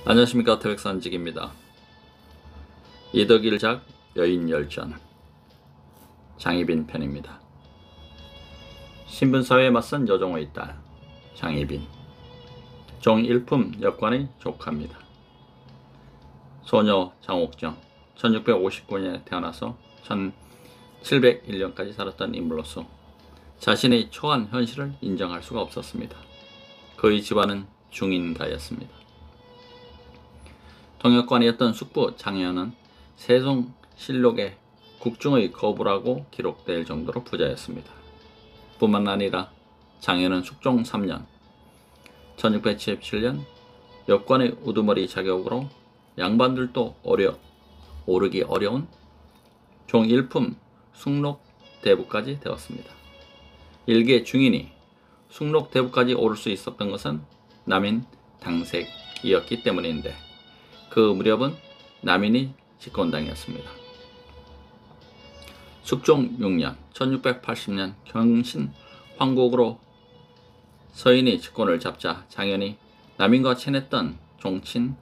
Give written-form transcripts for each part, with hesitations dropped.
안녕하십니까. 태백산직입니다. 이덕일작 여인열전 장희빈 편입니다. 신분사회에 맞선 여종의 딸 장희빈, 종일품 역관의 조카입니다. 소녀 장옥정, 1659년에 태어나서 1701년까지 살았던 인물로서 자신의 초안 현실을 인정할 수가 없었습니다. 그의 집안은 중인가였습니다. 통역관이었던 숙부 장현은 세종실록에 국중의 거부라고 기록될 정도로 부자였습니다. 뿐만 아니라 장현은 숙종 3년 1677년 역관의 우두머리 자격으로 양반들도 오르기 어려운 종일품 숭록대부까지 되었습니다. 일개 중인이 숭록대부까지 오를 수 있었던 것은 남인 당색이었기 때문인데 그 무렵은 남인이 집권당이었습니다. 숙종 6년 1680년 경신 황국으로 서인이 집권을 잡자 장현이 남인과 친했던 종친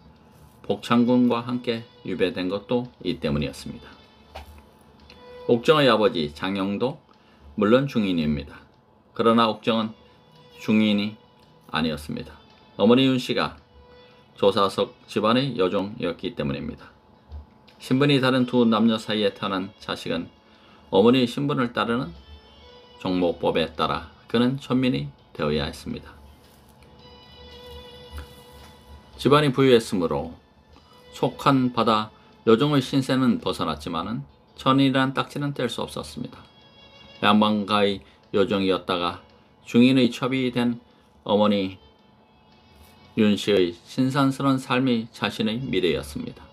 복창군과 함께 유배된 것도 이 때문이었습니다. 옥정의 아버지 장영도 물론 중인입니다. 그러나 옥정은 중인이 아니었습니다. 어머니 윤씨가 조사석 집안의 여종이었기 때문입니다. 신분이 다른 두 남녀 사이에 태어난 자식은 어머니의 신분을 따르는 종목법에 따라 그는 천민이 되어야 했습니다. 집안이 부유했으므로 속한 바다 여종의 신세는 벗어났지만은 천인이란 딱지는 뗄 수 없었습니다. 양반가의 여종이었다가 중인의 첩이 된 어머니 윤씨의 신산스러운 삶이 자신의 미래였습니다.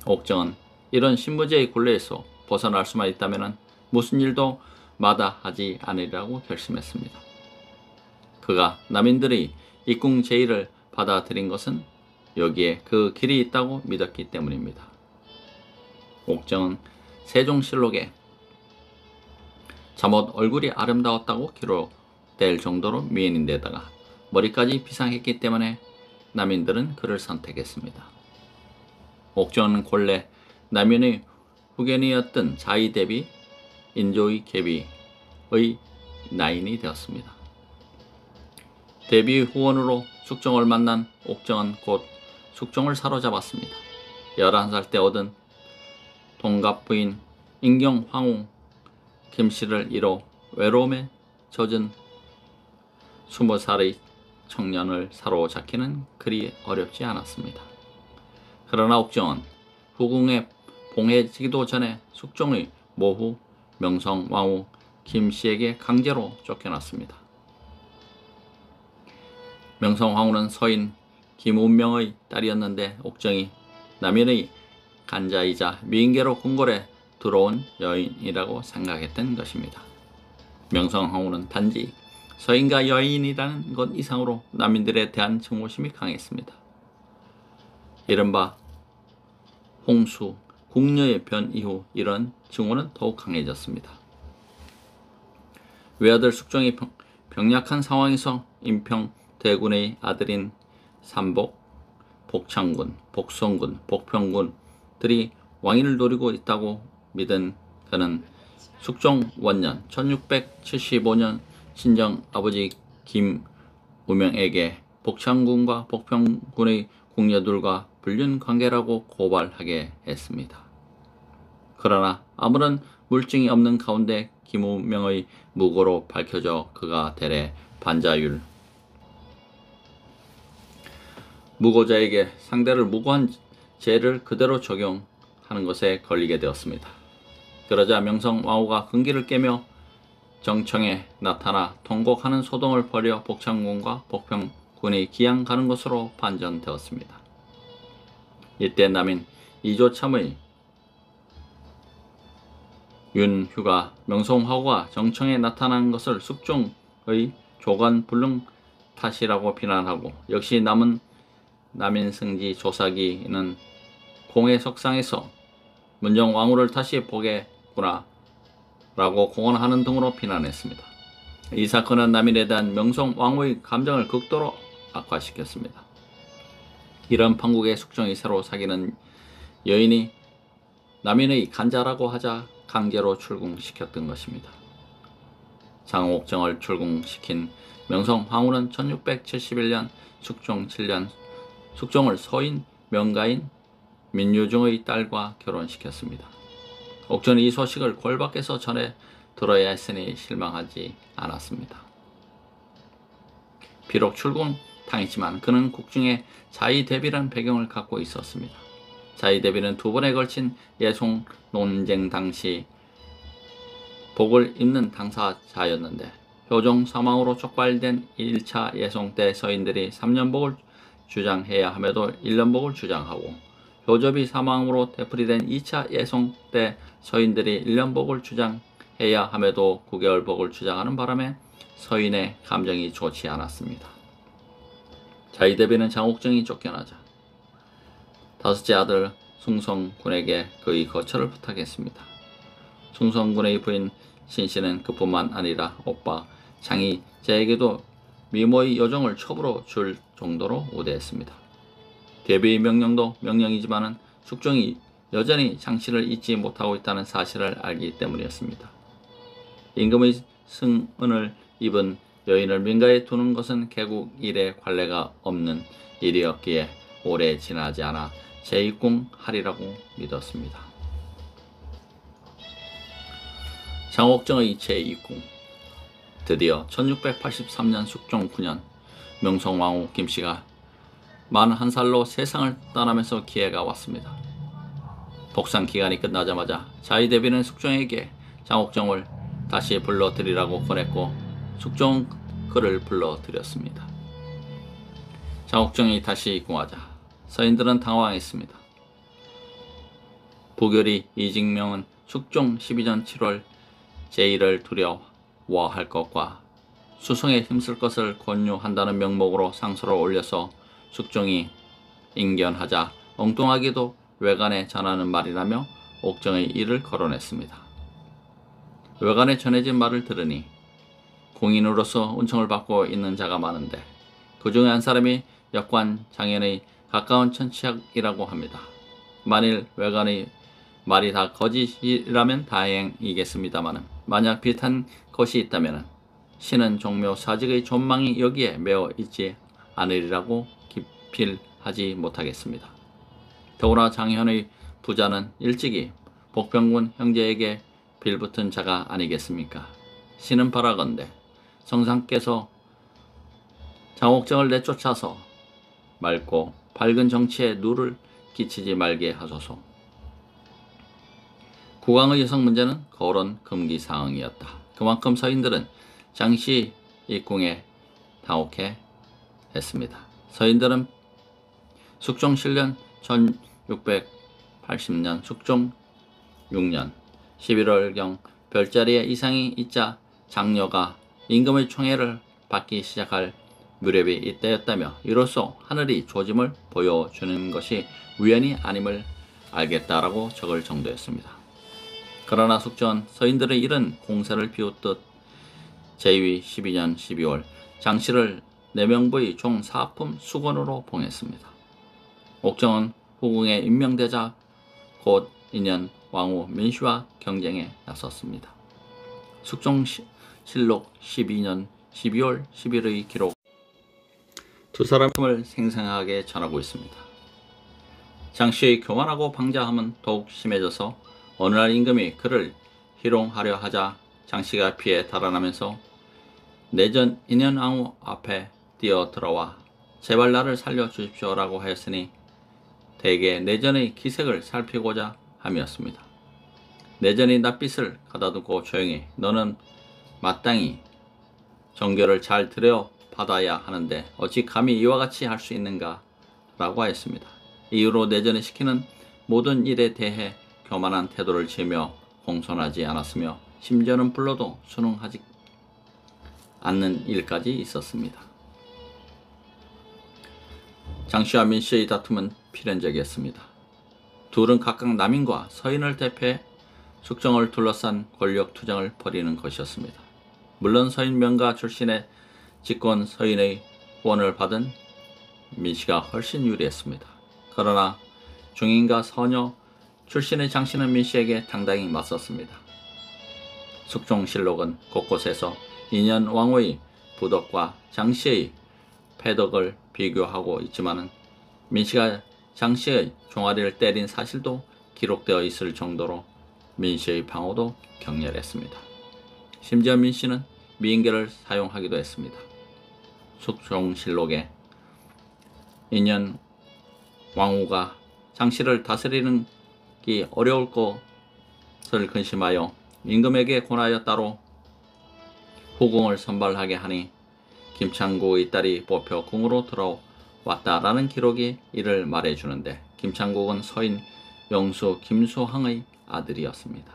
옥정은 이런 신부제의 굴레에서 벗어날 수만 있다면 무슨 일도 마다하지 않으리라고 결심했습니다. 그가 남인들의 입궁 제의를 받아들인 것은 여기에 그 길이 있다고 믿었기 때문입니다. 옥정은 세종실록에 잠옷 얼굴이 아름다웠다고 기록될 정도로 미인인데다가 머리까지 비상했기 때문에 남인들은 그를 선택했습니다. 옥정은 본래 남인의 후견이었던 자의 대비 인조의 계비의 나인이 되었습니다. 대비 후원으로 숙종을 만난 옥정은 곧 숙종을 사로잡았습니다. 11살 때 얻은 동갑부인 인경 황후 김씨를 이뤄 외로움에 젖은 20살의 청년을 사로잡기는 그리 어렵지 않았습니다. 그러나 옥정은 후궁에 봉해지기도 전에 숙종의 모후 명성왕후 김씨에게 강제로 쫓겨났습니다. 명성황후는 서인 김운명의 딸이었는데 옥정이 남인의 간자이자 미인계로 궁궐에 들어온 여인이라고 생각했던 것입니다. 명성황후는 단지 서인과 여인이라는 것 이상으로 남인들에 대한 증오심이 강했습니다. 이른바 홍수, 궁녀의 변 이후 이런 증오는 더욱 강해졌습니다. 외아들 숙종이 병약한 상황에서 임평대군의 아들인 삼복, 복창군, 복성군, 복평군들이 왕위를 노리고 있다고 믿은 그는 숙종 원년 1675년 친정 아버지 김우명에게 복창군과 복평군의 궁녀들과 불륜 관계라고 고발하게 했습니다. 그러나 아무런 물증이 없는 가운데 김우명의 무고로 밝혀져 그가 대래 반자율 무고자에게 상대를 무고한 죄를 그대로 적용하는 것에 걸리게 되었습니다. 그러자 명성왕후가 금기를 깨며 정청에 나타나 통곡하는 소동을 벌여 복창군과 복평군이 기양 가는 것으로 반전되었습니다. 이때 남인 이조참의 윤휴가 명성황후가 정청에 나타난 것을 숙종의 조관불능 탓이라고 비난하고 역시 남인 승지 조사기는 공회석상에서 문정왕후를 다시 보겠구나 라고 공언하는 등으로 비난했습니다. 이 사건은 남인에 대한 명성왕후의 감정을 극도로 악화시켰습니다. 이런 판국에 숙종이 새로 사귀는 여인이 남인의 간자라고 하자 강제로 출궁시켰던 것입니다. 장옥정을 출궁시킨 명성 황후는 1671년 숙종 7년 숙종을 서인 명가인 민유중의 딸과 결혼시켰습니다. 옥정은 이 소식을 골 밖에서 전해 들어야 했으니 실망하지 않았습니다. 비록 출궁당했지만 그는 국중에 자의대비라는 배경을 갖고 있었습니다. 자의대비는 두 번에 걸친 예송 논쟁 당시 복을 입는 당사자였는데 효종 사망으로 촉발된 1차 예송 때 서인들이 3년복을 주장해야 함에도 1년복을 주장하고 효접이 사망으로 되풀이된 2차 예송 때 서인들이 1년복을 주장해야 함에도 9개월복을 주장하는 바람에 서인의 감정이 좋지 않았습니다. 자의대비는 장옥정이 쫓겨나자 다섯째 아들 숭성군에게 그의 거처를 부탁했습니다. 숭성군의 부인 신씨는 그뿐만 아니라 오빠 장희재에게도 미모의 여종을 첩으로 줄 정도로 우대했습니다. 대비의 명령도 명령이지만은 숙종이 여전히 장씨를 잊지 못하고 있다는 사실을 알기 때문이었습니다. 임금의 승은을 입은 여인을 민가에 두는 것은 개국 이래 관례가 없는 일이었기에 오래 지나지 않아 재입궁하리라고 믿었습니다. 장옥정의 재입궁. 드디어 1683년 숙종 9년 명성왕후 김씨가 41살로 세상을 떠나면서 기회가 왔습니다. 복상 기간이 끝나자마자 자의대비는 숙종에게 장옥정을 다시 불러들이라고 권했고 숙종은 그를 불러들였습니다. 장옥정이 다시 입궁하자 서인들은 당황했습니다. 부결이 이직명은 숙종 12년 7월 제1을 두려워할 것과 수성에 힘쓸 것을 권유한다는 명목으로 상소를 올려서 숙종이 인견하자 엉뚱하게도 외관에 전하는 말이라며 옥정의 일을 거론했습니다. 외관에 전해진 말을 들으니 공인으로서 은총을 받고 있는 자가 많은데 그 중에 한 사람이 역관 장현의 가까운 천치학이라고 합니다. 만일 외관의 말이 다 거짓이라면 다행이겠습니다만 만약 비슷한 것이 있다면 신은 종묘 사직의 존망이 여기에 매어 있지 않으리라고 기필하지 못하겠습니다. 더구나 장현의 부자는 일찍이 복병군 형제에게 빌붙은 자가 아니겠습니까? 신은 바라건대 성상께서 장옥정을 내쫓아서 맑고 밝은 정치에 누를 끼치지 말게 하소서. 국왕의 여성 문제는 거론 금기 사항이었다. 그만큼 서인들은 장씨 입궁에 당혹해 했습니다. 서인들은 숙종 7년 1680년 숙종 6년 11월경 별자리에 이상이 있자 장녀가 임금의 총애를 받기 시작할 무렵이 이때였다며 이로써 하늘이 조짐을 보여주는 것이 우연이 아님을 알겠다라고 적을 정도였습니다. 그러나 숙종은 서인들의 이런 공세를 비웃듯 제위 12년 12월 장씨를 내명부의 종 사품 수건으로 봉했습니다. 옥정은 후궁에 임명되자 곧 인연 왕후 민씨와 경쟁에 나섰습니다. 숙종실록 12년 12월 10일의 기록 두 사람을 생생하게 전하고 있습니다. 장씨의 교만하고 방자함은 더욱 심해져서 어느 날 임금이 그를 희롱하려 하자 장씨가 피해 달아나면서 내전 인현왕후 앞에 뛰어들어와 제발 나를 살려주십시오라고 하였으니 대개 내전의 기색을 살피고자 함이었습니다. 내전이 낯빛을 가다두고 조용히 너는 마땅히 정결을 잘 들여받아야 하는데 어찌 감히 이와 같이 할 수 있는가 라고 하였습니다. 이후로 내전을 시키는 모든 일에 대해 교만한 태도를 취하며 공손하지 않았으며 심지어는 불러도 순응하지 않는 일까지 있었습니다. 장씨와 민씨의 다툼은 필연적이었습니다. 둘은 각각 남인과 서인을 대표해 숙종을 둘러싼 권력 투쟁을 벌이는 것이었습니다. 물론 서인 명가 출신의 집권 서인의 후원을 받은 민씨가 훨씬 유리했습니다. 그러나 중인과 서녀 출신의 장씨는 민씨에게 당당히 맞섰습니다. 숙종실록은 곳곳에서 인현 왕후의 부덕과 장씨의 패덕을 비교하고 있지만 민씨가 장씨의 종아리를 때린 사실도 기록되어 있을 정도로 민씨의 방어도 격렬했습니다. 심지어 민씨는 미인계를 사용하기도 했습니다. 숙종실록에 인현 왕후가 장씨를 다스리는 게 어려울 것을 근심하여 임금에게 권하여 따로 후궁을 선발하게 하니 김창국의 딸이 뽑혀 궁으로 들어왔다라는 기록이 이를 말해주는데, 김창국은 서인 영수 김수항의 아들이었습니다.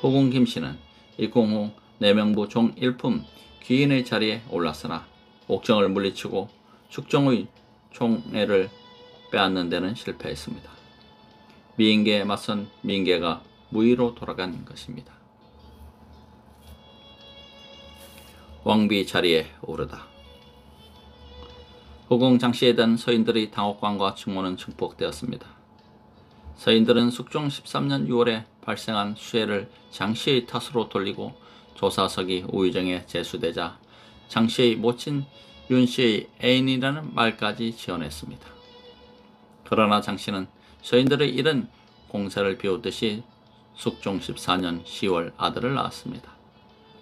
후궁 김씨는 입궁 후 내명부 종 1품 귀인의 자리에 올랐으나 옥정을 물리치고 숙종의 총애를 빼앗는 데는 실패했습니다. 미인계에 맞선 민계가 무위로 돌아간 것입니다. 왕비 자리에 오르다. 후궁 장씨에 대한 서인들의 당혹감과 증오는 증폭되었습니다. 서인들은 숙종 13년 6월에 발생한 수해를 장씨의 탓으로 돌리고 조사석이 우의정에 제수되자 장씨의 모친 윤씨의 애인이라는 말까지 지어냈습니다. 그러나 장씨는 서인들의 이런 공세를 비웃듯이 숙종 14년 10월 아들을 낳았습니다.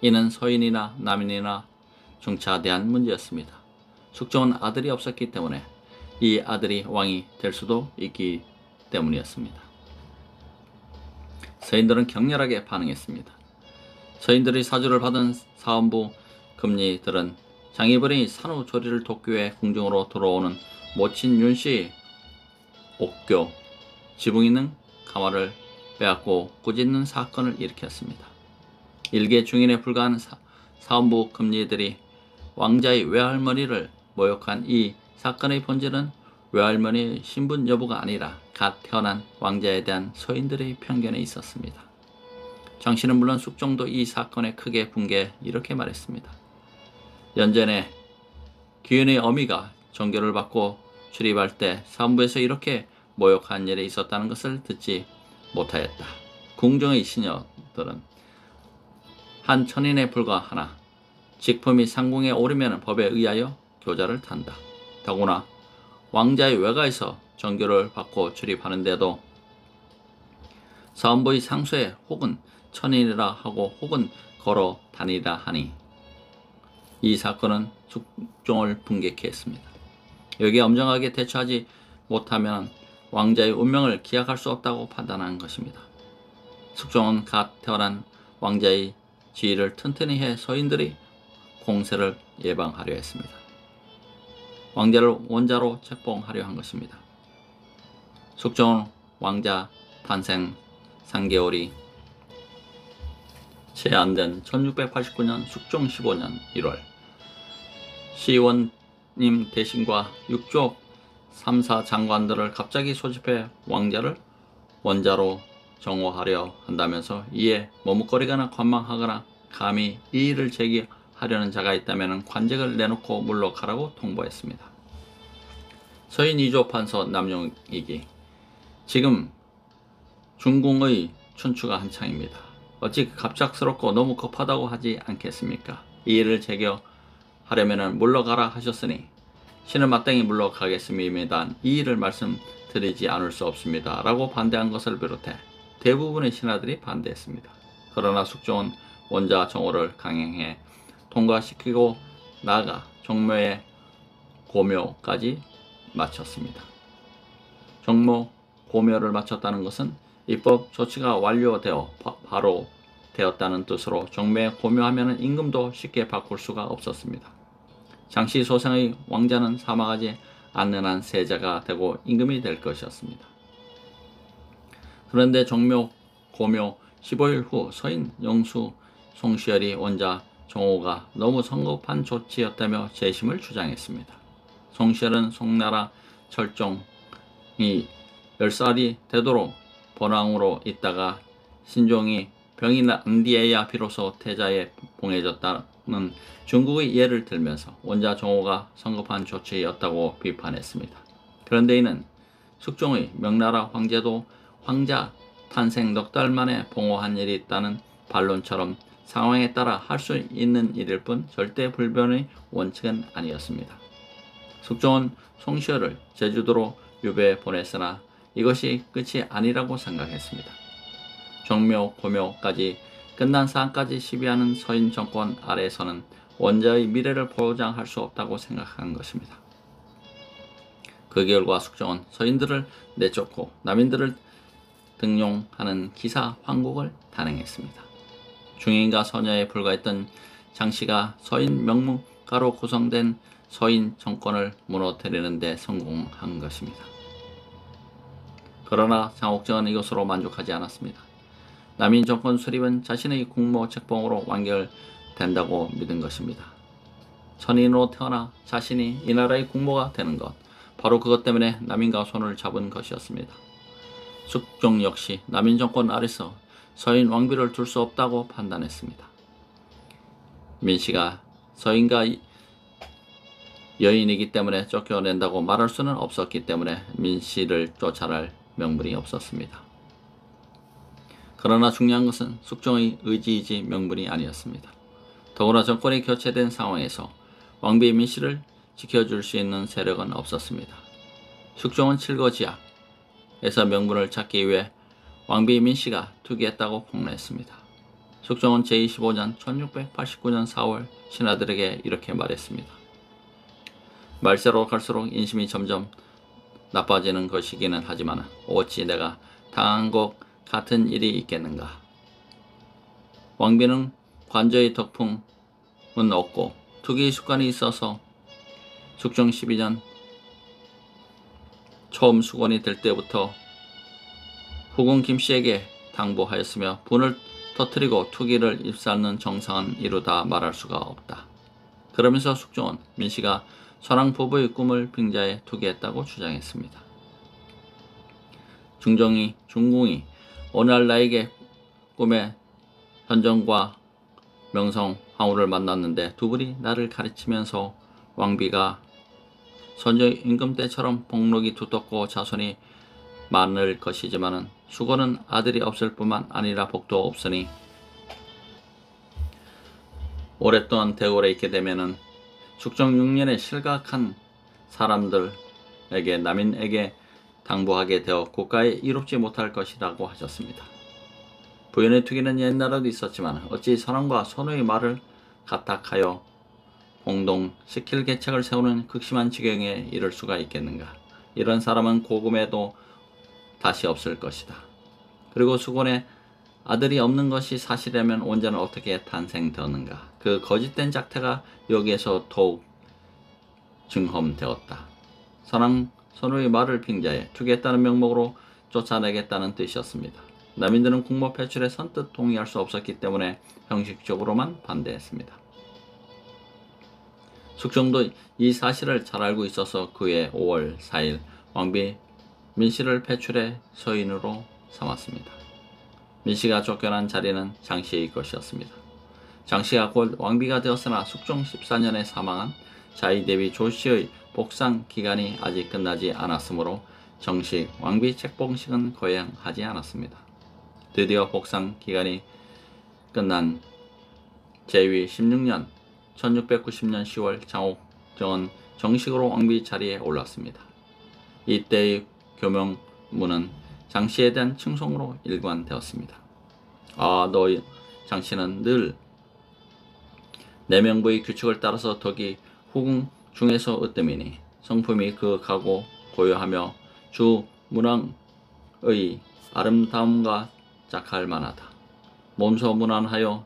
이는 서인이나 남인이나 중차대한 문제였습니다. 숙종은 아들이 없었기 때문에 이 아들이 왕이 될 수도 있기 때문이었습니다. 서인들은 격렬하게 반응했습니다. 서인들의 사주를 받은 사원부 금리들은 장희벌이 산후조리를 돕기 위해 궁중으로 들어오는 모친 윤씨의 옥교, 지붕 있는 가마를 빼앗고 꾸짖는 사건을 일으켰습니다. 일개 중인에 불과한 사원부 금리들이 왕자의 외할머니를 모욕한 이 사건의 본질은 외할머니의 신분 여부가 아니라 갓 태어난 왕자에 대한 서인들의 편견에 있었습니다. 장씨는 물론 숙종도 이 사건에 크게 분개해 이렇게 말했습니다. 연전에 귀인의 어미가 정교를 받고 출입할 때 사원부에서 이렇게 모욕한 일이 있었다는 것을 듣지 못하였다. 궁정의 시녀들은 한 천인에 불과하나 직품이 상궁에 오르면 법에 의하여 교자를 탄다. 더구나 왕자의 외가에서 정교를 받고 출입하는데도 사원부의 상소에 혹은 천인이라 하고 혹은 걸어 다니라 하니 이 사건은 숙종을 분개케 했습니다. 여기에 엄정하게 대처하지 못하면 왕자의 운명을 기약할 수 없다고 판단한 것입니다. 숙종은 갓 태어난 왕자의 지위를 튼튼히 해 서인들의 공세를 예방하려 했습니다. 왕자를 원자로 책봉하려 한 것입니다. 숙종은 왕자 탄생 3개월이 채 안 된 1689년 숙종 15년 1월 시원님 대신과 6조 3사 장관들을 갑자기 소집해 왕자를 원자로 정오하려 한다면서 이에 머뭇거리거나 관망하거나 감히 이 일을 제기하려는 자가 있다면 관직을 내놓고 물러가라고 통보했습니다. 서인 2조 판서 남용익이 지금 중궁의 춘추가 한창입니다. 어찌 갑작스럽고 너무 급하다고 하지 않겠습니까? 이 일을 제기하려면 물러가라 하셨으니 신은 마땅히 물러가겠습니다. 이 일을 말씀드리지 않을 수 없습니다. 라고 반대한 것을 비롯해 대부분의 신하들이 반대했습니다. 그러나 숙종은 원자 정오를 강행해 통과시키고 나아가 종묘의 고묘까지 마쳤습니다. 종묘 고묘를 마쳤다는 것은 입법 조치가 완료되어 바로 되었다는 뜻으로 종묘에 고묘하면 임금도 쉽게 바꿀 수가 없었습니다. 장씨 소생의 왕자는 사망하지 않는 한 세자가 되고 임금이 될 것이었습니다. 그런데 종묘 고묘 15일 후 서인 영수 송시열이 원자 정오가 너무 성급한 조치였다며 재심을 주장했습니다. 송시열은 송나라 철종이 10살이 되도록 번왕으로 있다가 신종이 병이 난 뒤에야 비로소 태자에 봉해졌다는 숙종은 중국의 예를 들면서 원자 정오가 성급한 조치였다고 비판했습니다. 그런데 이는 숙종의 명나라 황제도 황자 탄생 넉 달 만에 봉호한 일이 있다는 반론처럼 상황에 따라 할 수 있는 일일 뿐 절대 불변의 원칙은 아니었습니다. 숙종은 송시열을 제주도로 유배해 보냈으나 이것이 끝이 아니라고 생각했습니다. 정묘, 고묘까지 끝난 사안까지 시비하는 서인 정권 아래에서는 원자의 미래를 보장할 수 없다고 생각한 것입니다. 그 결과 숙종은 서인들을 내쫓고 남인들을 등용하는 기사 황국을 단행했습니다. 중인과 서녀에 불과했던 장씨가 서인 명문가로 구성된 서인 정권을 무너뜨리는 데 성공한 것입니다. 그러나 장옥정은 이것으로 만족하지 않았습니다. 남인 정권 수립은 자신의 국모 책봉으로 완결된다고 믿은 것입니다. 천인으로 태어나 자신이 이 나라의 국모가 되는 것, 바로 그것 때문에 남인과 손을 잡은 것이었습니다. 숙종 역시 남인 정권 아래서 서인 왕비를 둘 수 없다고 판단했습니다. 민씨가 서인과 여인이기 때문에 쫓겨낸다고 말할 수는 없었기 때문에 민씨를 쫓아낼 명분이 없었습니다. 그러나 중요한 것은 숙종의 의지이지 명분이 아니었습니다. 더구나 정권이 교체된 상황에서 왕비 민씨를 지켜줄 수 있는 세력은 없었습니다. 숙종은 칠거지약에서 명분을 찾기 위해 왕비 민씨가 투기했다고 폭로했습니다. 숙종은 제25년 1689년 4월 신하들에게 이렇게 말했습니다. 말세로 갈수록 인심이 점점 나빠지는 것이기는 하지만 어찌 내가 당한 것 같은 일이 있겠는가. 왕비는 관저의 덕풍은 없고 투기 습관이 있어서 숙종 12년 처음 수건이 될 때부터 후궁 김씨에게 당부하였으며 분을 터뜨리고 투기를 입사하는 정상은 이루다 말할 수가 없다. 그러면서 숙종은 민씨가 선왕 부부의 꿈을 빙자해 투기했다고 주장했습니다. 중궁이 오늘날 나에게 꿈에 현정과 명성, 황후를 만났는데 두 분이 나를 가르치면서 왕비가 선조 임금 때처럼 복록이 두텁고 자손이 많을 것이지만은 수고는 아들이 없을 뿐만 아니라 복도 없으니 오랫동안 대궐에 있게 되면은 숙종 6년에 실각한 사람들에게 남인에게 당부하게 되어 국가에 이롭지 못할 것이라고 하셨습니다. 부인의 투기는 옛날에도 있었지만 어찌 선왕과 선우의 말을 가탁하여 공동시킬 계책을 세우는 극심한 지경에 이를 수가 있겠는가. 이런 사람은 고금에도 다시 없을 것이다. 그리고 수곤에 아들이 없는 것이 사실이라면 원자는 어떻게 탄생되었는가. 그 거짓된 작태가 여기에서 더욱 증험되었다. 선왕 선우의 말을 빙자해 투기했다는 명목으로 쫓아내겠다는 뜻이었습니다. 남인들은 국모 폐출에 선뜻 동의할 수 없었기 때문에 형식적으로만 반대했습니다. 숙종도 이 사실을 잘 알고 있어서 그해 5월 4일 왕비 민씨를 폐출해 서인으로 삼았습니다. 민씨가 쫓겨난 자리는 장씨의 것이었습니다. 장씨가 곧 왕비가 되었으나 숙종 14년에 사망한 자의 대비 조씨의 복상 기간이 아직 끝나지 않았으므로 정식 왕비 책봉식은 거행하지 않았습니다. 드디어 복상 기간이 끝난 제위 16년 1690년 10월 장옥정은 정식으로 왕비 자리에 올랐습니다. 이때의 교명문은 장씨에 대한 칭송으로 일관되었습니다. 아, 너희 장씨는 늘 내명부의 규칙을 따라서 덕이 후궁 중에서 으뜸이니 성품이 그윽하고 고요하며 주 문왕의 아름다움과 짝할 만하다. 몸소 문안하여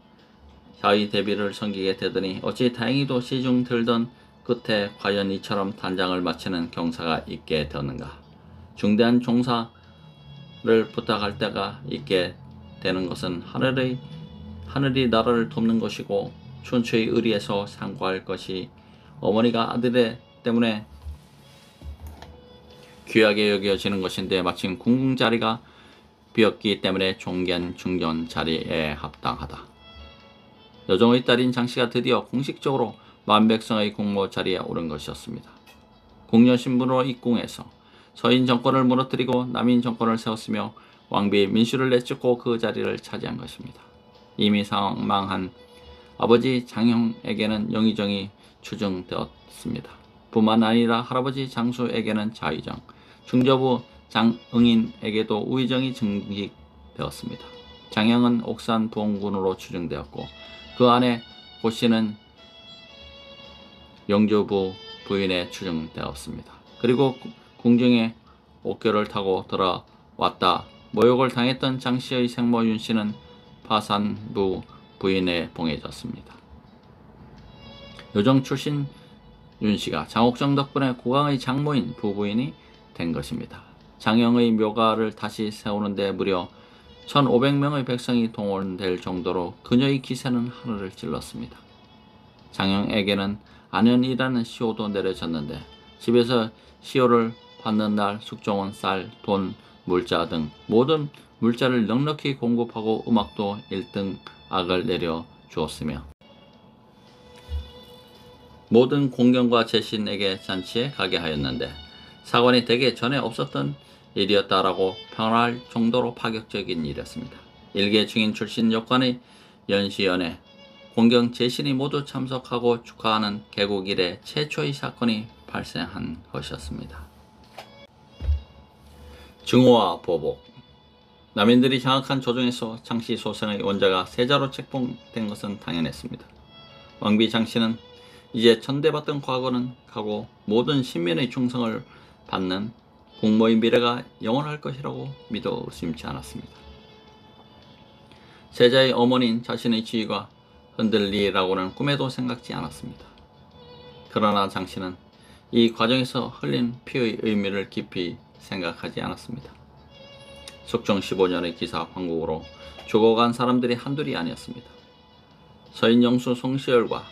자의 대비를 섬기게 되더니 어찌 다행히도 시중 들던 끝에 과연 이처럼 단장을 마치는 경사가 있게 되었는가. 중대한 종사를 부탁할 때가 있게 되는 것은 하늘이 나라를 돕는 것이고 춘추의 의리에서 상고할 것이 어머니가 아들 때문에 귀하게 여겨지는 것인데 마침 궁궁 자리가 비었기 때문에 종견 중견 자리에 합당하다. 여종의 딸인 장씨가 드디어 공식적으로 만백성의 공모 자리에 오른 것이었습니다. 궁녀 신분으로 입궁해서 서인 정권을 무너뜨리고 남인 정권을 세웠으며 왕비 민씨를 내쫓고 그 자리를 차지한 것입니다. 이미 사망한 아버지 장형에게는 영의정이 추증되었습니다. 뿐만 아니라 할아버지 장수에게는 자의정, 중저부 장응인에게도 우의정이 증식되었습니다. 장형은 옥산 부원군으로 추증되었고 그 아내 고씨는 영조부 부인에 추증되었습니다. 그리고 궁중에 옥교를 타고 들어왔다 모욕을 당했던 장씨의 생모 윤씨는 파산부 부인에 봉해졌습니다. 요정 출신 윤씨가 장옥정 덕분에 국왕의 장모인 부부인이 된 것입니다. 장형의 묘가를 다시 세우는데 무려 1500명의 백성이 동원될 정도로 그녀의 기세는 하늘을 찔렀습니다. 장형에게는 안연이라는 시호도 내려졌는데 집에서 시호를 받는 날 숙종은 쌀, 돈, 물자 등 모든 물자를 넉넉히 공급하고 음악도 1등 악을 내려주었으며 모든 공경과 제신에게 잔치에 가게 하였는데 사관이 대개 전에 없었던 일이었다라고 평할 정도로 파격적인 일이었습니다. 일개 증인 출신 역관의 연시연에 공경 제신이 모두 참석하고 축하하는 개국 이래 최초의 사건이 발생한 것이었습니다. 증오와 보복. 남인들이 장악한 조정에서 장씨 소생의 원자가 세자로 책봉된 것은 당연했습니다. 왕비 장씨는 이제 천대받던 과거는 가고 모든 신민의 충성을 받는 공모의 미래가 영원할 것이라고 믿어 의심치 않았습니다. 세자의 어머니인 자신의 지위가 흔들리라고는 꿈에도 생각지 않았습니다. 그러나 장씨는 이 과정에서 흘린 피의 의미를 깊이 생각하지 않았습니다. 숙종 15년의 기사 황국으로 죽어간 사람들이 한둘이 아니었습니다. 서인영수 송시열과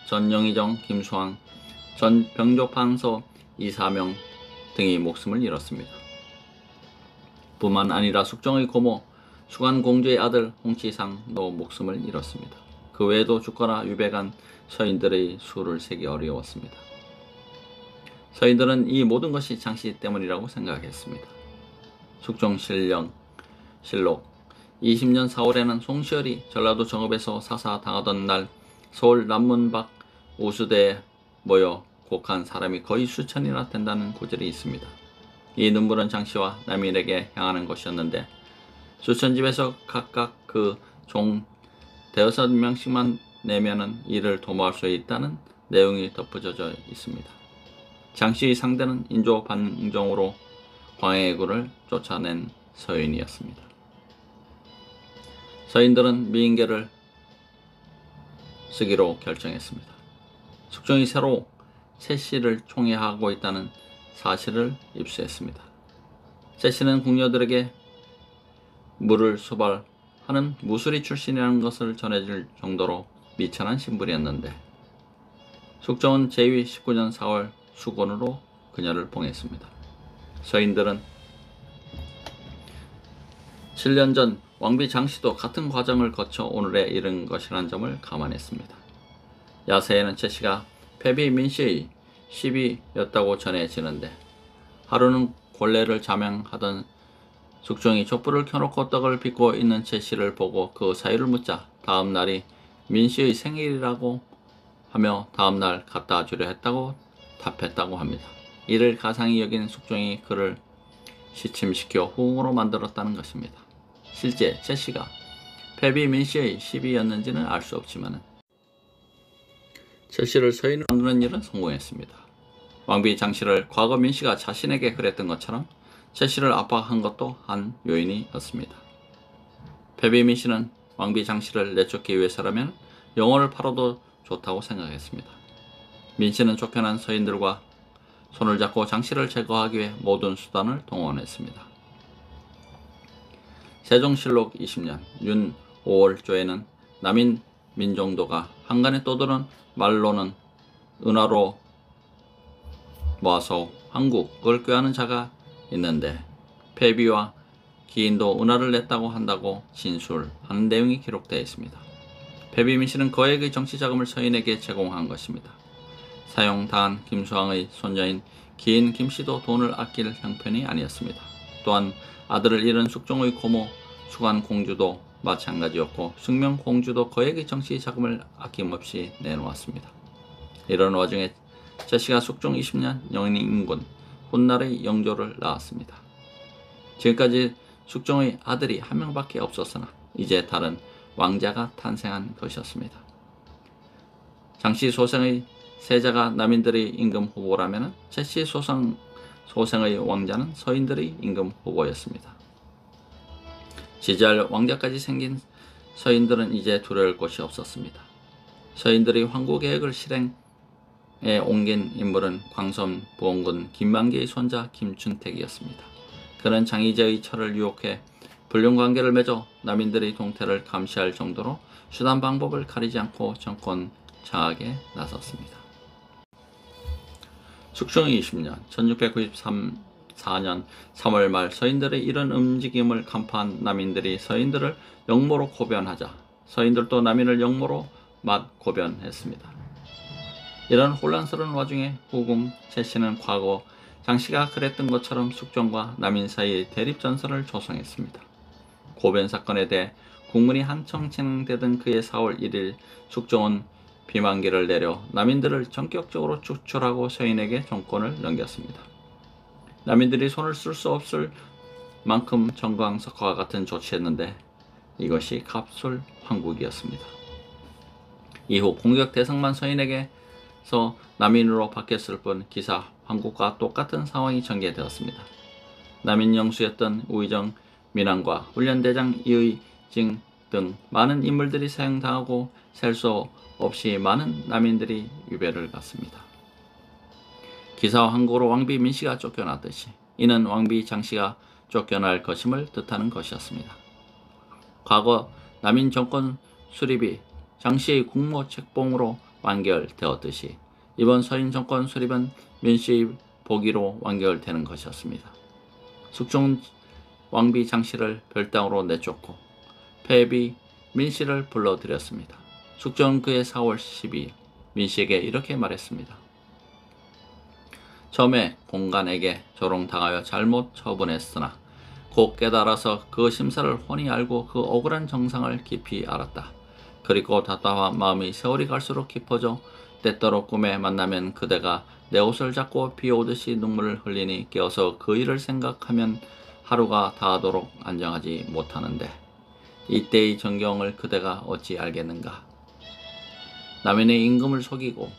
전 영의정 김수왕, 전 병조판서 이사명 등이 목숨을 잃었습니다. 뿐만 아니라 숙종의 고모 수관공주의 아들 홍치상도 목숨을 잃었습니다. 그 외에도 죽거나 유배간 서인들의 수를 세기 어려웠습니다. 서인들은 이 모든 것이 장씨 때문이라고 생각했습니다. 숙종실령 실록 20년 4월에는 송시열이 전라도 정읍에서 사사당하던 날 서울 남문 밖 우수대에 모여 곡한 사람이 거의 수천이나 된다는 구절이 있습니다. 이 눈물은 장씨와 남인에게 향하는 것이었는데 수천 집에서 각각 그 종 5명씩만 내면은 이를 도모할 수 있다는 내용이 덧붙여져 있습니다. 장씨의 상대는 인조 반정으로 광해군을 쫓아낸 서인이었습니다. 서인들은 미인계를 쓰기로 결정했습니다. 숙종이 새로 세씨를 총애하고 있다는 사실을 입수했습니다. 세씨는 궁녀들에게 물을 수발하는 무술이 출신이라는 것을 전해질 정도로 미천한 신분이었는데 숙종은 제위 19년 4월 수곤으로 그녀를 봉했습니다. 서인들은 7년 전 왕비 장씨도 같은 과정을 거쳐 오늘에 이른 것이라는 점을 감안했습니다. 야세에는 최씨가 패비 민씨의 시비였다고 전해지는데 하루는 권례를 자명하던 숙종이 촛불을 켜놓고 떡을 빚고 있는 최씨를 보고 그 사유를 묻자 다음 날이 민씨의 생일이라고 하며 다음 날 갖다 주려 했다고 답했다고 합니다. 이를 가상히 여긴 숙종이 그를 시침시켜 후궁으로 만들었다는 것입니다. 실제 최씨가 패비 민씨의 시비였는지는 알 수 없지만 최씨를 서인으로 만드는 일은 성공했습니다. 왕비 장씨를 과거 민씨가 자신에게 그랬던 것처럼 최씨를 압박한 것도 한 요인이었습니다. 패비 민씨는 왕비 장씨를 내쫓기 위해서라면 영혼을 팔아도 좋다고 생각했습니다. 민씨는 쫓겨난 서인들과 손을 잡고 장씨를 제거하기 위해 모든 수단을 동원했습니다. 세종실록 20년 윤 5월조에는 남인 민정도가 한간에 떠도는 말로는 은화로 모아서 한국을 꾀하는 자가 있는데 패비와 기인도 은화를 냈다고 한다고 진술하는 내용이 기록되어 있습니다. 패비 민씨는 거액의 정치 자금을 서인에게 제공한 것입니다. 사용당한 김수왕의 손녀인 기인 김씨도 돈을 아낄 형편이 아니었습니다. 또한 아들을 잃은 숙종의 고모 수관공주도 마찬가지였고 숙명공주도 거액의 정치 자금을 아낌없이 내놓았습니다. 이런 와중에 제시가 숙종 20년 영인군 훗날의 영조를 낳았습니다. 지금까지 숙종의 아들이 한 명밖에 없었으나 이제 다른 왕자가 탄생한 것이었습니다. 장씨 소생의 세자가 남인들의 임금 후보라면 제시 소생의 왕자는 서인들의 임금 후보였습니다. 지지할 왕자까지 생긴 서인들은 이제 두려울 것이 없었습니다. 서인들의 황구 계획을 실행에 옮긴 인물은 광섬 부원군 김만기의 손자 김춘택이었습니다. 그는 장희제의 철을 유혹해 불륜관계를 맺어 남인들의 동태를 감시할 정도로 수단 방법을 가리지 않고 정권 장악에 나섰습니다. 숙종의 20년 1693-4년 3월 말 서인들의 이런 움직임을 간파한 남인들이 서인들을 영모로 고변하자 서인들도 남인을 영모로 맞고변했습니다. 이런 혼란스러운 와중에 후궁 제시는 과거 장씨가 그랬던 것처럼 숙종과 남인 사이의 대립전선을 조성했습니다. 고변 사건에 대해 국문이 한창 진행되던 그해 4월 1일 숙종은 비만기를 내려 남인들을 전격적으로 추출하고 서인에게 정권을 넘겼습니다. 남인들이 손을 쓸 수 없을 만큼 정광석화와 같은 조치했는데 이것이 갑술 황국이었습니다. 이후 공격 대상만 서인에게서 남인으로 바뀌었을 뿐 기사 황국과 똑같은 상황이 전개되었습니다. 남인 영수였던 우의정 민왕과 훈련대장 이의징 등 많은 인물들이 사형당하고 셀 수 없이 많은 남인들이 유배를 갔습니다. 기사와 항구로 왕비 민씨가 쫓겨났듯이 이는 왕비 장씨가 쫓겨날 것임을 뜻하는 것이었습니다. 과거 남인 정권 수립이 장씨의 국모 책봉으로 완결되었듯이 이번 서인 정권 수립은 민씨의 복위로 완결되는 것이었습니다. 숙종 왕비 장씨를 별당으로 내쫓고 패비 민씨를 불러들였습니다. 숙종은 그해 4월 12일 민씨에게 이렇게 말했습니다. 처음에 공간에게 조롱당하여 잘못 처분했으나 곧 깨달아서 그 심사를 훤히 알고 그 억울한 정상을 깊이 알았다. 그리고 답답한 마음이 세월이 갈수록 깊어져 때때로 꿈에 만나면 그대가 내 옷을 잡고 비 오듯이 눈물을 흘리니 깨어서 그 일을 생각하면 하루가 다하도록 안정하지 못하는데 이때의 전경을 그대가 어찌 알겠는가. 남인의 임금을 속이고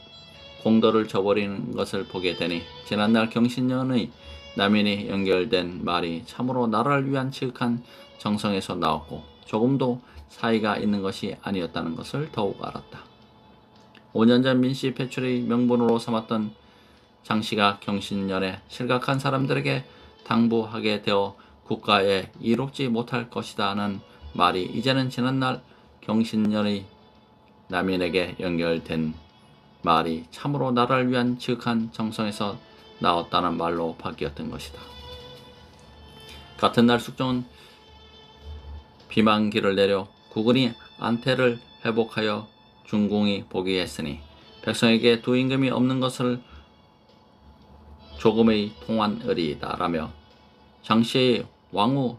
공도를 저버리는 것을 보게 되니 지난날 경신년의 남인이 연결된 말이 참으로 나라를 위한 지극한 정성에서 나왔고 조금도 사이가 있는 것이 아니었다는 것을 더욱 알았다. 5년 전 민씨 배출의 명분으로 삼았던 장씨가 경신년에 실각한 사람들에게 당부하게 되어 국가에 이롭지 못할 것이다 하는 말이 이제는 지난날 경신년의 남인에게 연결된 말이 참으로 나라를 위한 지극한 정성에서 나왔다는 말로 바뀌었던 것이다. 같은 날 숙종은 비만기를 내려 국군이 안태를 회복하여 중궁이 복위했으니 백성에게 두 임금이 없는 것을 조금의 통한의리이다 라며 장씨의 왕후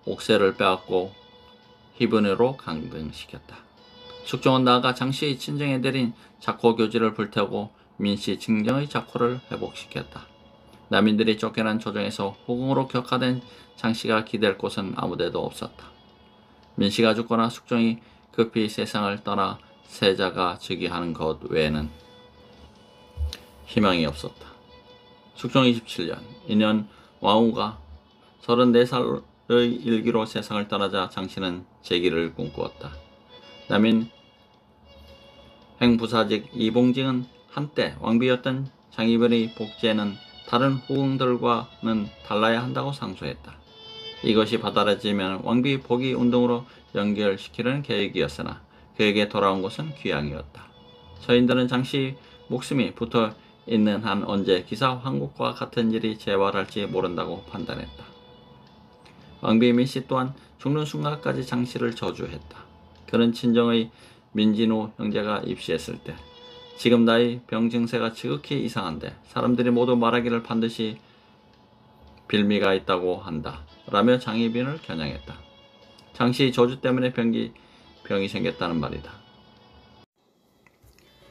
옥새를 빼앗고 희분으로 강등시켰다. 숙종은 나아가 장씨의 친정에 내린 작호교지를 불태우고 민씨 친정의 작호를 회복시켰다. 남인들이 쫓겨난 조정에서 후궁으로 격하된 장씨가 기댈 곳은 아무데도 없었다. 민씨가 죽거나 숙종이 급히 세상을 떠나 세자가 즉위하는 것 외에는 희망이 없었다. 숙종 27년 2년 왕후가 34살의 일기로 세상을 떠나자 장씨는 재기를 꿈꾸었다. 남인 행부사직 이봉징은 한때 왕비였던 장희변의 복제는 다른 후궁들과는 달라야 한다고 상소했다. 이것이 받아들여지면 왕비 복위 운동으로 연결시키려는 계획이었으나 그에게 돌아온 것은 귀양이었다. 서인들은 장씨 목숨이 붙어 있는 한 언제 기사 황국과 같은 일이 재발할지 모른다고 판단했다. 왕비 민씨 또한 죽는 순간까지 장씨를 저주했다. 그는 친정의 민진우 형제가 입시했을 때 지금 나의 병 증세가 지극히 이상한데 사람들이 모두 말하기를 반드시 빌미가 있다고 한다 라며 장희빈을 겨냥했다. 장씨의 저주 때문에 병이 생겼다는 말이다.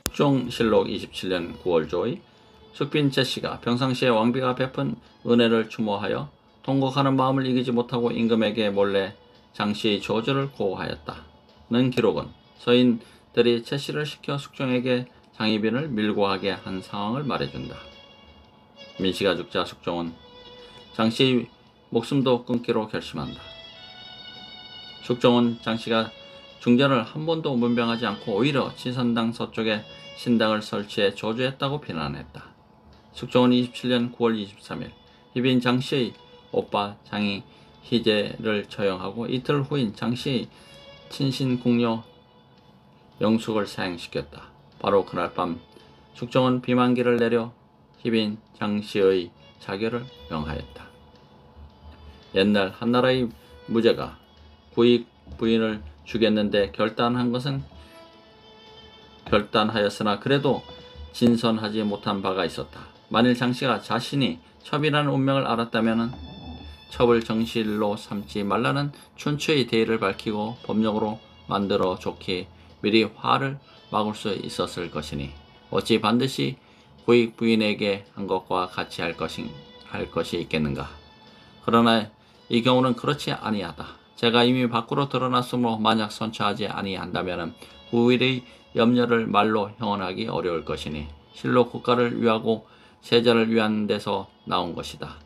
숙종실록 27년 9월 조의 숙빈 제씨가 평상시에 왕비가 베푼 은혜를 추모하여 통곡하는 마음을 이기지 못하고 임금에게 몰래 장씨의 저주를 고하였다는 기록은 서인들이 제씨를 시켜 숙종에게 장희빈을 밀고하게 한 상황을 말해준다. 민씨가 죽자 숙종은 장씨의 목숨도 끊기로 결심한다. 숙종은 장씨가 중전을 한 번도 문병하지 않고 오히려 치선당 서쪽에 신당을 설치해 저주했다고 비난했다. 숙종은 27년 9월 23일 희빈 장씨의 오빠 장희 희재를 처형하고 이틀 후인 장씨의 친신 궁녀 영숙을 사형시켰다. 바로 그날 밤 숙종은 비만기를 내려 희빈 장씨의 자결을 명하였다. 옛날 한나라의 무제가 구익 부인을 죽였는데 결단하였으나 그래도 진선하지 못한 바가 있었다. 만일 장씨가 자신이 첩이라는 운명을 알았다면 첩을 정실로 삼지 말라는 춘추의 대의를 밝히고 법령으로 만들어 좋게 미리 화를 막을 수 있었을 것이니 어찌 반드시 구익 부인에게 한 것과 같이 할 것이 있겠는가. 그러나 이 경우는 그렇지 아니하다. 제가 이미 밖으로 드러났으므로 만약 선처하지 아니한다면 후일의 염려를 말로 형언하기 어려울 것이니 실로 국가를 위하고 세자를 위한 데서 나온 것이다.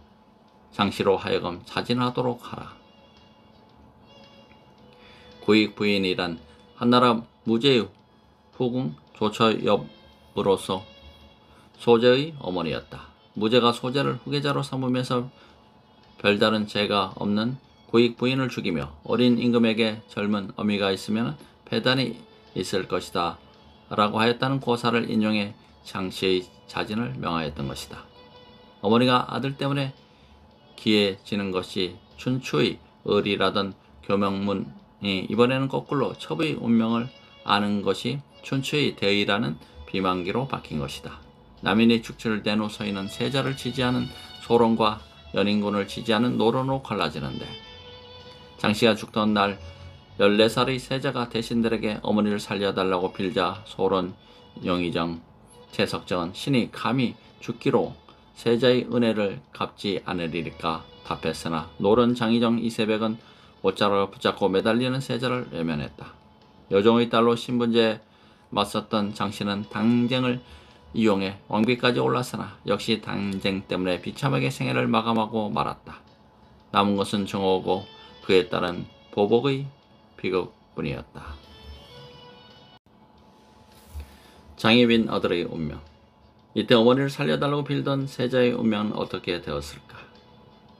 장씨로 하여금 자진하도록 하라. 구익 부인이란 한나라 무제의 후궁 조처엽으로서 소제의 어머니였다. 무제가 소제를 후계자로 삼으면서 별다른 죄가 없는 구익 부인을 죽이며 어린 임금에게 젊은 어미가 있으면 배단이 있을 것이다 라고 하였다는 고사를 인용해 장씨의 자진을 명하였던 것이다. 어머니가 아들 때문에 기해지는 것이 춘추의 의리라던 교명문이 이번에는 거꾸로 첩의 운명을 아는 것이 춘추의 대의라는 비만기로 바뀐 것이다. 남인의 축출을 댄 후 서인은 세자를 지지하는 소론과 연인군을 지지하는 노론으로 갈라지는데 장씨가 죽던 날 14살의 세자가 대신들에게 어머니를 살려달라고 빌자 소론, 영의정, 최석정은 신이 감히 죽기로 세자의 은혜를 갚지 않으리까 답했으나 노론, 장의정, 이세백은 옷자락을 붙잡고 매달리는 세자를 외면했다. 여종의 딸로 신분제에 맞섰던 장씨는 당쟁을 이용해 왕비까지 올랐으나 역시 당쟁 때문에 비참하게 생애를 마감하고 말았다. 남은 것은 정호고 그에 따른 보복의 비극뿐이었다. 장희빈 아들의 운명. 이때 어머니를 살려달라고 빌던 세자의 운명은 어떻게 되었을까?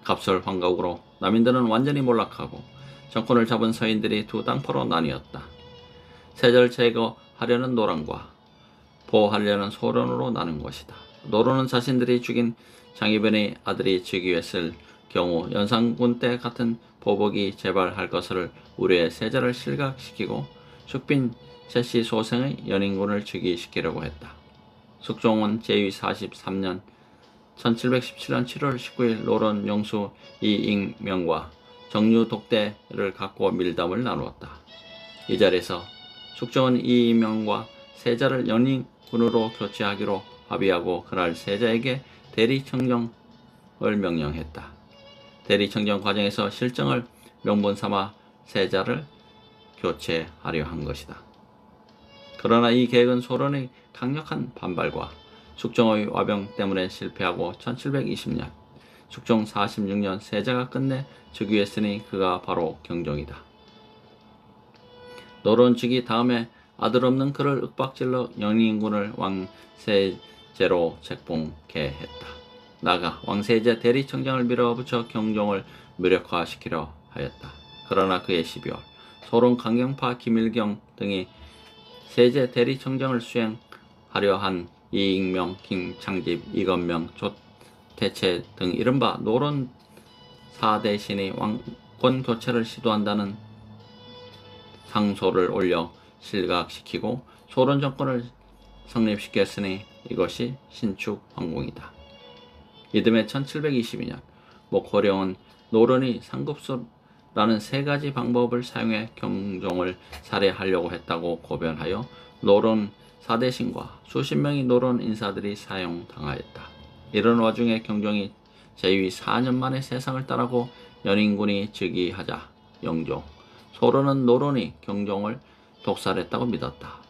갑설 환각으로 남인들은 완전히 몰락하고 정권을 잡은 서인들이 두 당파로 나뉘었다. 세자를 제거하려는 노론과 보호하려는 소론으로 나눈 것이다. 노론은 자신들이 죽인 장희빈의 아들이 즉위했을 경우 연산군 때 같은 보복이 재발할 것을 우려해 세자를 실각시키고 숙빈 제씨 소생의 연인군을 즉위시키려고 했다. 숙종은 제위 43년 1717년 7월 19일 노론 영수 이익명과 정류 독대를 갖고 밀담을 나누었다. 이 자리에서 숙종은 이익명과 세자를 연인군으로 교체하기로 합의하고 그날 세자에게 대리청정을 명령했다. 대리청정 과정에서 실정을 명분 삼아 세자를 교체하려 한 것이다. 그러나 이 계획은 소론의 강력한 반발과 숙종의 와병 때문에 실패하고 1720년 숙종 46년 세자가 끝내 즉위했으니 그가 바로 경종이다. 노론 즉위 다음에 아들 없는 그를 윽박질러 연인군을 왕세제로 책봉케 했다. 나아가 왕세제 대리청정을 밀어붙여 경종을 무력화시키려 하였다. 그러나 그해 12월 소론 강경파 김일경 등이 세제 대리청정을 수행하려 한 이익명, 김창집, 이건명, 조태채 등 이른바 노론 4대신이 왕권 교체를 시도한다는 상소를 올려 실각시키고 소론 정권을 성립시켰으니 이것이 신축 황공이다. 이듬해 1722년 목호령은 노론이 상급소라는 세 가지 방법을 사용해 경종을 살해하려고 했다고 고변하여 노론 사대신과 수십 명의 노론 인사들이 사형당하였다. 이런 와중에 경종이 재위 4년 만에 세상을 떠나고 연인군이 즉위하자 영조, 소론은 노론이 경종을 독살했다고 믿었다.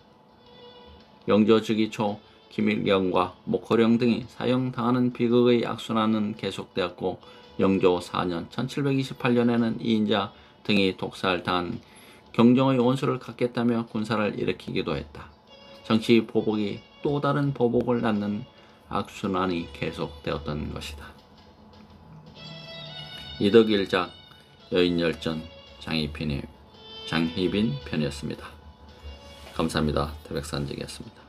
영조 즉위 초 김일경과 목호령 등이 사형당하는 비극의 악순환은 계속되었고 영조 4년 1728년에는 이인자 등이 독살당한 경종의 원수를 갚겠다며 군사를 일으키기도 했다. 정치 보복이 또 다른 보복을 낳는 악순환이 계속되었던 것이다. 이덕일작 여인열전 장희빈 편이었습니다. 감사합니다. 태백산직이었습니다.